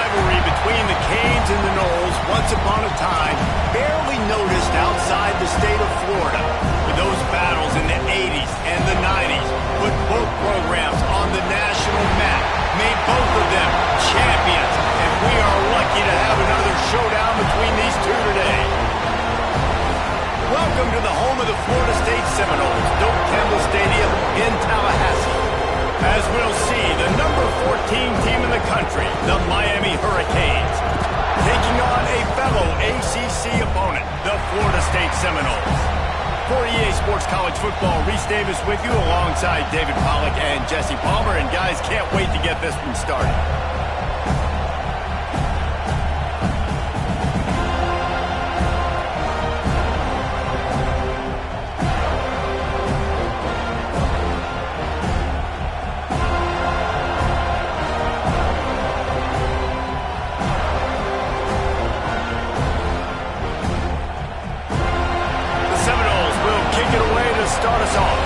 rivalry between the Canes and the Noles, once upon a time, barely noticed outside the state of Florida. But those battles in the 80s and the 90s put both programs on the national map, made both of them champions, and we are lucky to have another showdown between these two today. Welcome to the home of the Florida State Seminoles, Doak Campbell Stadium in Tallahassee. As we'll see, the number 14 team in the country, the Miami Hurricanes, taking on a fellow ACC opponent, the Florida State Seminoles. For EA Sports College Football, Reese Davis with you alongside David Pollack and Jesse Palmer. And guys, can't wait to get this one started. Start us off.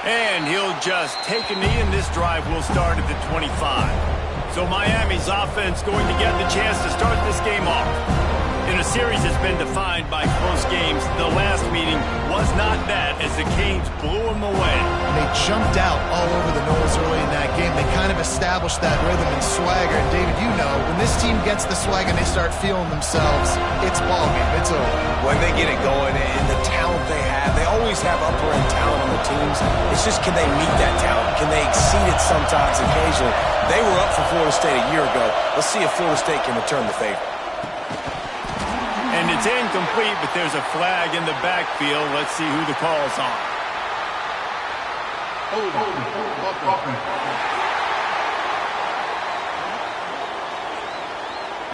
And he'll just take a knee, and this drive will start at the 25. So Miami's offense going to get the chance to start this game off. In a series that's been defined by close games, the last meeting was not that as the Canes blew them away. They jumped out all over the Noles early in that game. They kind of established that rhythm and swagger. And David, you know, when this team gets the swag and they start feeling themselves, it's ball game. It's over. When they get it going and the talent they have, they always have upper-end talent on the teams. It's just, can they meet that talent? Can they exceed it sometimes, occasionally? They were up for Florida State a year ago. Let's see if Florida State can return the favor. And it's incomplete, but there's a flag in the backfield. Let's see who the call's on.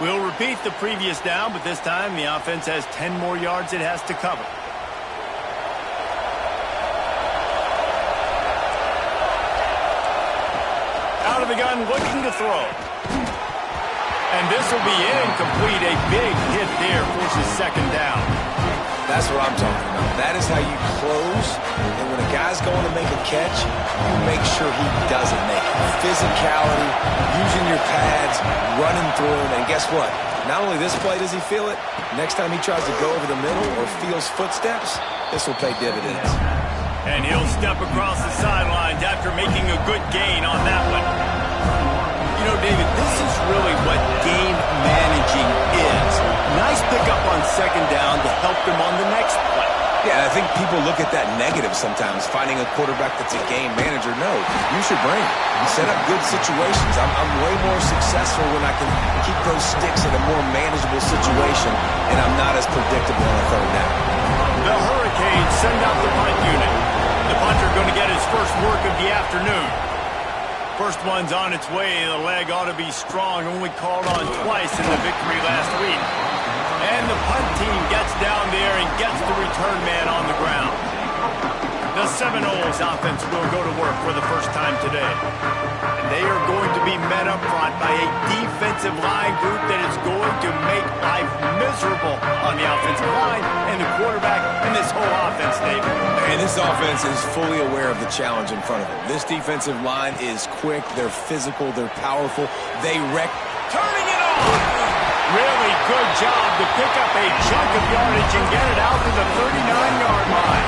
We'll repeat the previous down, but this time the offense has 10 more yards it has to cover. Out of the gun, looking to throw. And this will be incomplete. A big hit there forces second down. That's what I'm talking about. That is how you close. And when a guy's going to make a catch, you make sure he doesn't make it. Physicality, using your pads, running through him. And guess what? Not only this play does he feel it, next time he tries to go over the middle or feels footsteps, this will pay dividends. And he'll step across the sidelines after making a good gain on that one. You know, David, this is really what game managing is. Nice pickup on second down to help them on the next play. Yeah, I think people look at that negative sometimes, finding a quarterback that's a game manager. No, you should bring it. You set up good situations. I'm way more successful when I can keep those sticks in a more manageable situation, and I'm not as predictable on a third down. The Hurricanes send out the punt unit. The punter going to get his first work of the afternoon. First one's on its way. The leg ought to be strong. Only called on twice in the victory last week. And the punt team gets down there and gets the return man on the ground. The Seminoles offense will go to work for the first time today. And they are going to be met up front by a defensive line group that is going to make life miserable on the offensive line and the quarterback and this whole offense, David. And this offense is fully aware of the challenge in front of them. This defensive line is quick, they're physical, they're powerful, they wreck. Turning it on! Really good job to pick up a chunk of yardage and get it out to the 39-yard line.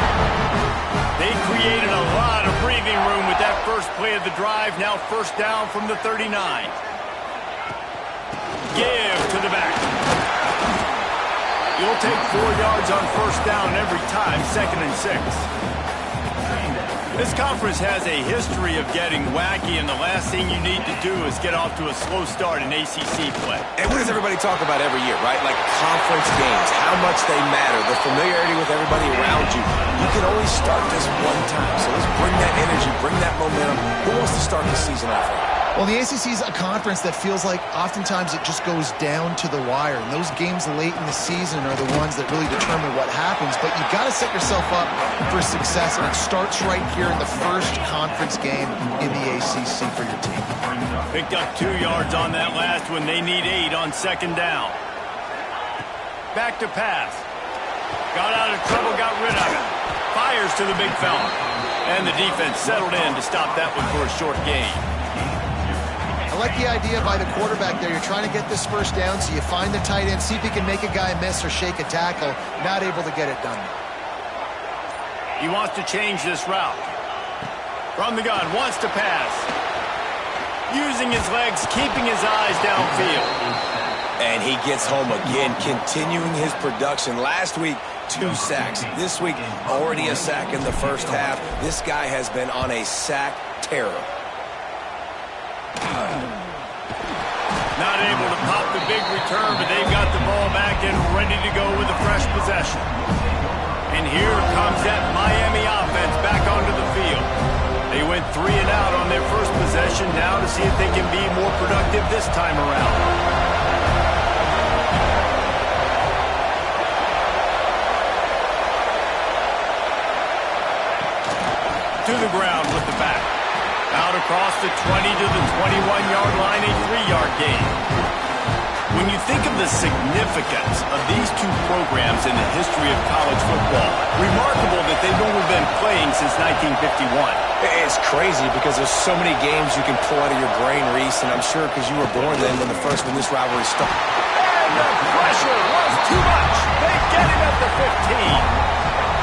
They created a lot of breathing room with that first play of the drive. Now first down from the 39. Give to the back. You'll take 4 yards on first down every time, 2nd and 6. This conference has a history of getting wacky, and the last thing you need to do is get off to a slow start in ACC play. And what does everybody talk about every year, right? Like conference games, how much they matter, the familiarity with everybody around you. You can only start this one time, so let's bring that energy, bring that momentum. Who wants to start the season off right? Well, the ACC is a conference that feels like oftentimes it just goes down to the wire. And those games late in the season are the ones that really determine what happens. But you got to set yourself up for success, and it starts right here in the first conference game in the ACC for your team. Picked up 2 yards on that last one. They need 8 on second down. Back to pass. Got out of trouble, got rid of it. Fires to the big fella. And the defense settled in to stop that one for a short gain. I like the idea by the quarterback there. You're trying to get this first down, so you find the tight end, see if he can make a guy miss or shake a tackle. Not able to get it done. He wants to change this route. From the gun, wants to pass. Using his legs, keeping his eyes downfield. And he gets home again, continuing his production. Last week, 2 sacks. This week, already a sack in the first half. This guy has been on a sack terror. Not able to pop the big return, but they've got the ball back and ready to go with a fresh possession. And here comes that Miami offense back onto the field. They went 3 and out on their first possession, now to see if they can be more productive this time around. To the ground with the back. Out across the 20 to the 21-yard line, a 3-yard gain. When you think of the significance of these 2 programs in the history of college football, remarkable that they've only been playing since 1951. It's crazy because there's so many games you can pull out of your brain, Reese, and I'm sure because you were born then when this rivalry started. And the pressure was too much. They get him at the 15.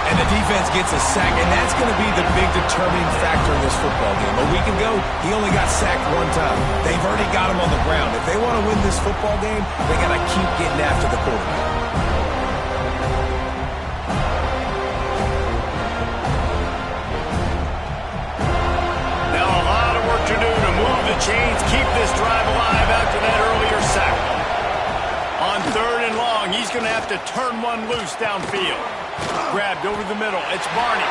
And the defense gets a sack, and that's going to be the big determining factor in this football game. A week ago, he only got sacked 1 time. They've already got him on the ground. If they want to win this football game, they got to keep getting after the quarterback. Now a lot of work to do to move the chains, keep this drive alive after that earlier sack. On 3rd and long, he's going to have to turn one loose downfield. Grabbed over the middle. It's Barney.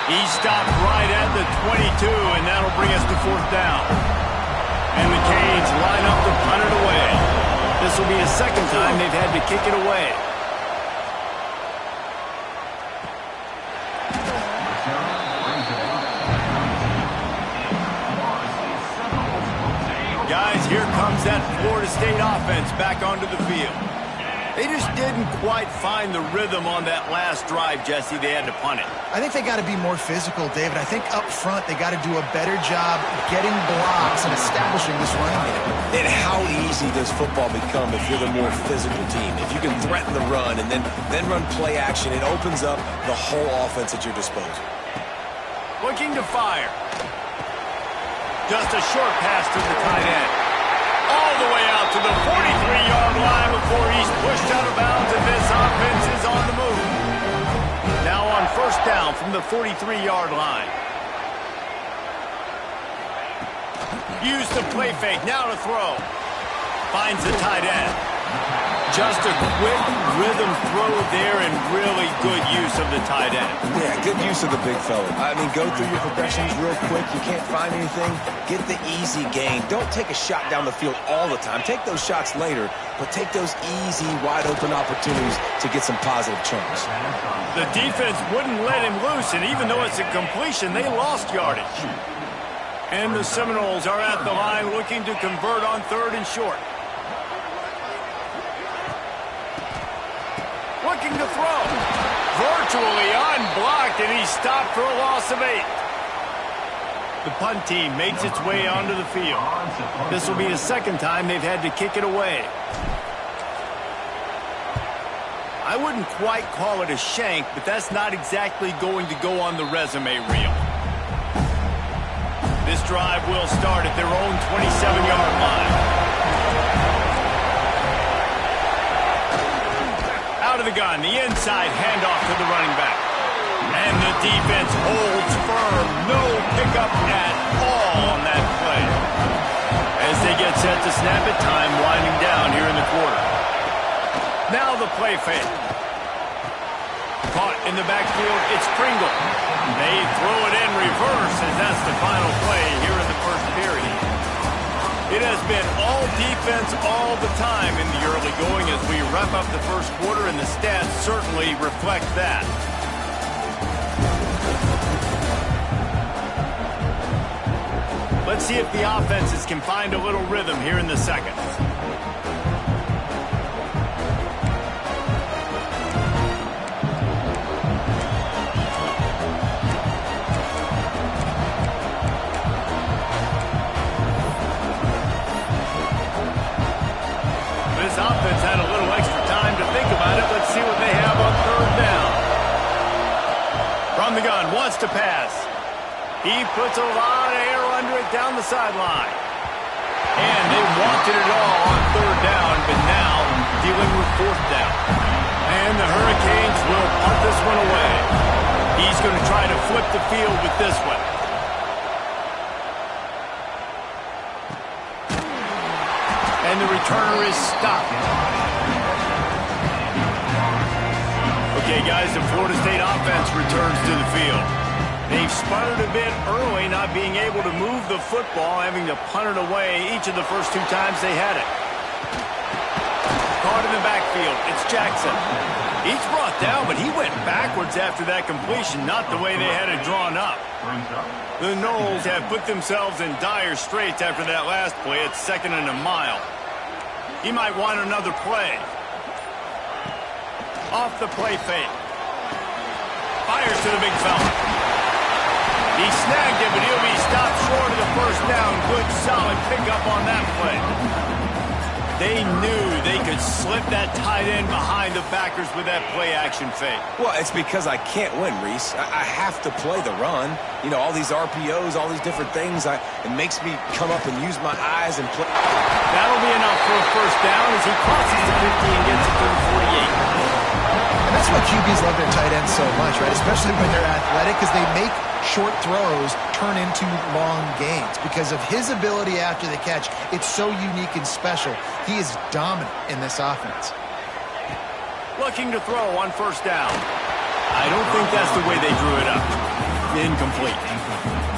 He stopped right at the 22, and that'll bring us to 4th down. And the Canes line up to punt it away. This will be the second time they've had to kick it away. Guys, here comes that Florida State offense back onto the field. They just didn't quite find the rhythm on that last drive, Jesse. They had to punt it. I think they got to be more physical, David. I think up front they got to do a better job getting blocks and establishing this running game. And how easy does football become if you're the more physical team? If you can threaten the run and then run play action, it opens up the whole offense at your disposal. Looking to fire. Just a short pass to the tight end. All the way out to the 43-yard line before he's pushed out of bounds, and this offense is on the move. Now on 1st down from the 43-yard line. Use the play fake, now to throw. Finds the tight end. Just a quick rhythm throw there and really good use of the tight end. Yeah, good use of the big fella. I mean, go through your progressions real quick. You can't find anything. Get the easy gain. Don't take a shot down the field all the time. Take those shots later, but take those easy, wide-open opportunities to get some positive chunks. The defense wouldn't let him loose, and even though it's a completion, they lost yardage. And the Seminoles are at the line looking to convert on 3rd and short. Looking to throw. Virtually unblocked, and he's stopped for a loss of 8. The punt team makes its way onto the field. This will be the second time they've had to kick it away. I wouldn't quite call it a shank, but that's not exactly going to go on the resume reel. This drive will start at their own 27-yard line. Out of the gun, the inside handoff to the running back. And the defense holds firm. No pickup at all on that play. As they get set to snap it, time winding down here in the quarter. Now the play fake. Caught in the backfield, it's Pringle. They throw it in reverse as that's the final play here in the first period. It has been all defense all the time in the early going as we wrap up the first quarter, and the stats certainly reflect that. Let's see if the offenses can find a little rhythm here in the second. This offense had a little extra time to think about it. Let's see what they have on third down. From the gun, wants to pass. He puts a lot of air under it down the sideline. And they wanted it all on third down, but now dealing with fourth down. And the Hurricanes will punt this one away. He's going to try to flip the field with this one. And the returner is stopped. Okay, guys, the Florida State offense returns to the field. They've sputtered a bit early, not being able to move the football, having to punt it away each of the first two times they had it. Caught in the backfield, it's Jackson. He's brought down, but he went backwards after that completion, not the way they had it drawn up. The Noles have put themselves in dire straits after that last play. It's 2nd and a mile. He might want another play. Off the play fake. Fires to the big fella. He snagged it, but he'll be stopped short of the first down. Good, solid pickup on that play. They knew they could slip that tight end behind the backers with that play-action fake. Well, it's because I can't win, Reese. I have to play the run. You know, all these RPOs, all these different things. It makes me come up and use my eyes and play. That'll be enough for a first down as he crosses the 50 and gets it to the 48. And that's why QBs love their tight ends so much, right? Especially when they're athletic, because they make short throws turn into long gains. Because of his ability after the catch, it's so unique and special. He is dominant in this offense. Looking to throw on first down. I don't think that's the way they drew it up. Incomplete.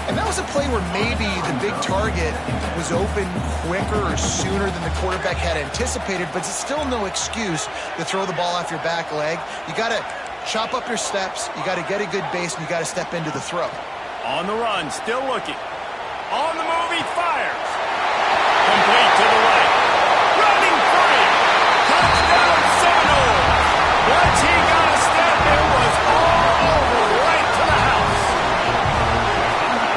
And that was a play where maybe the big target was open quicker or sooner than the quarterback had anticipated, but it's still no excuse to throw the ball off your back leg. You got to chop up your steps, you got to get a good base, and you got to step into the throw. On the run, still looking. On the move, he fires. Complete to the right. Running free. Touchdown Seminoles. Once he got a step, it was all over, right to the house.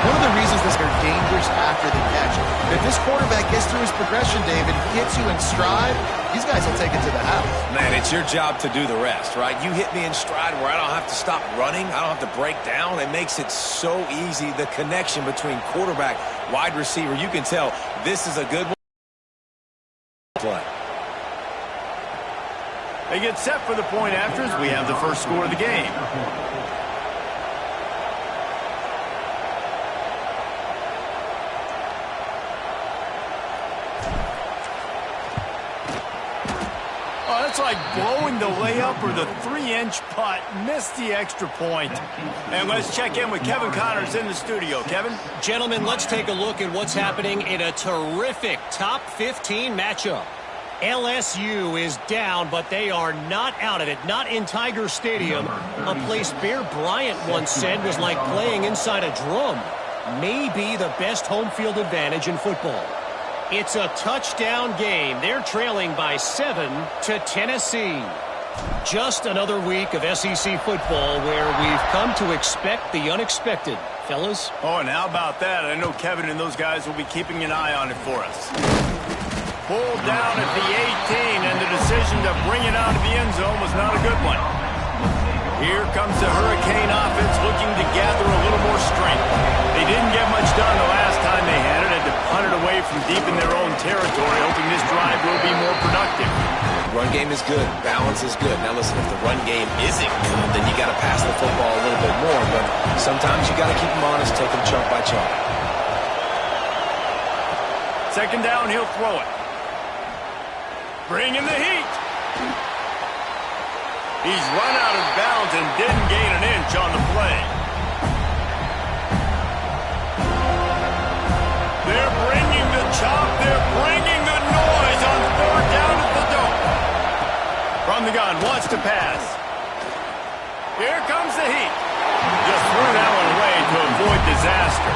One of the reasons this are dangerous after the catch. If this quarterback gets through his progression, David, hits you in stride, these guys will take it to the house. Man, it's your job to do the rest, right? You hit me in stride where I don't have to stop running. I don't have to break down. It makes it so easy. The connection between quarterback, wide receiver, you can tell this is a good one. Play. They get set for the point afters. We have the first score of the game. Oh, that's like blowing the layup or the 3-inch putt. Missed the extra point. And let's check in with Kevin Connors in the studio. Kevin? Gentlemen, let's take a look at what's happening in a terrific top 15 matchup. LSU is down, but they are not out of it. Not in Tiger Stadium, a place Bear Bryant once said was like playing inside a drum. Maybe the best home field advantage in football. It's a touchdown game. They're trailing by 7 to Tennessee. Just another week of SEC football where we've come to expect the unexpected. Fellas? Oh, and how about that? I know Kevin and those guys will be keeping an eye on it for us. Pulled down at the 18, and the decision to bring it out of the end zone was not a good one. Here comes the Hurricane offense looking to gather a little more strength. They didn't get much done the last time they had it, to punt it away from deep in their own territory, hoping this drive will be more productive. Run game is good. Balance is good. Now listen, if the run game isn't good, then you got to pass the football a little bit more. But sometimes you got to keep them honest, take them chunk by chunk. Second down, he'll throw it. Bringing the heat. He's run out of bounds and didn't gain an inch on the play. They're bringing the chop. They're the gun, wants to pass. Here comes the heat. Just threw that one away to avoid disaster.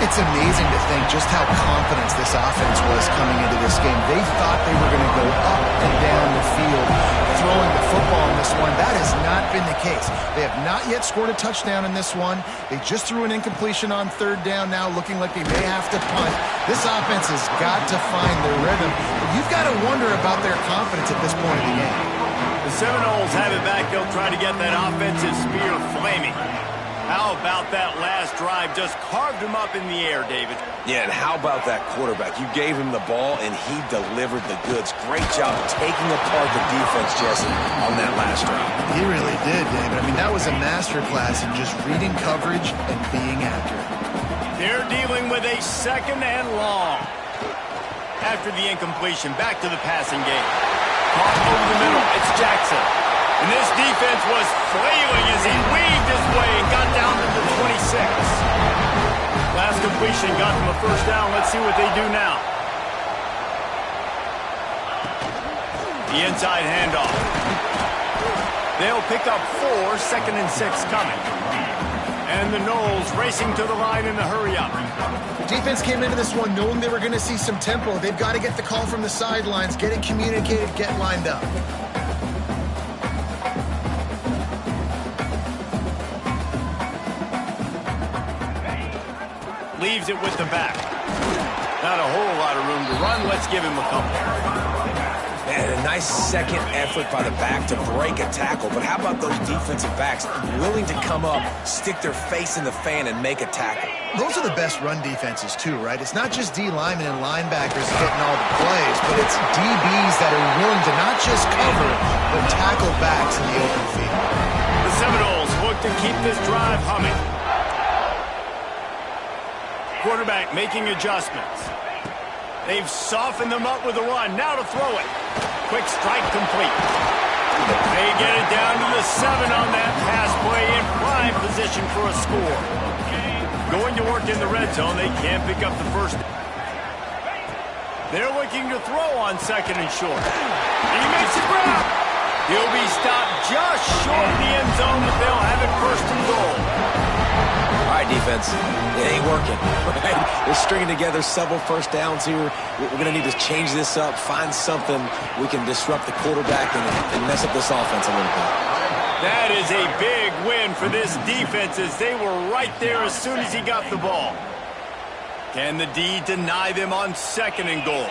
It's amazing to think just how confident this offense was coming into this game. They thought they were going to go up and down the field throwing the football in this one. That has not been the case. They have not yet scored a touchdown in this one. They just threw an incompletion on third down now, looking like they may have to punt. This offense has got to find their rhythm. You've got to wonder about their confidence at this point of the game. The Seminoles have it back. They'll try to get that offensive spear flaming. How about that last drive? Just carved him up in the air, David. Yeah, and how about that quarterback? You gave him the ball, and he delivered the goods. Great job taking apart the defense, Jesse, on that last drive. He really did, David. I mean, that was a masterclass in just reading coverage and being accurate. They're dealing with a second and long. After the incompletion, back to the passing game. Caught over the middle. It's Jackson. And this defense was flailing as he weaved his way and got down to the 26. Last completion got them a first down. Let's see what they do now. The inside handoff. They'll pick up 4, 2nd and 6 coming. And the Noles racing to the line in a hurry-up. Defense came into this one knowing they were going to see some tempo. They've got to get the call from the sidelines, get it communicated, get lined up. Leaves it with the back. Not a whole lot of room to run. Let's give him a couple. And a nice second effort by the back to break a tackle. But how about those defensive backs willing to come up, stick their face in the fan, and make a tackle? Those are the best run defenses, too, right? It's not just D linemen and linebackers getting all the plays, but it's DBs that are willing to not just cover, but tackle backs in the open field. The Seminoles look to keep this drive humming. Quarterback making adjustments. They've softened them up with a run. Now to throw it. Quick strike complete. They get it down to the 7 on that pass play in prime position for a score. Going to work in the red zone. They can't pick up the first. They're looking to throw on 2nd and short. He makes a grab. He'll be stopped just short of the end zone, but they'll have it 1st and goal. All right, defense, it ain't working. Right? They're stringing together several first downs here. We're going to need to change this up, find something we can disrupt the quarterback and mess up this offense a little bit. That is a big win for this defense as they were right there as soon as he got the ball. Can the D deny them on 2nd and goal?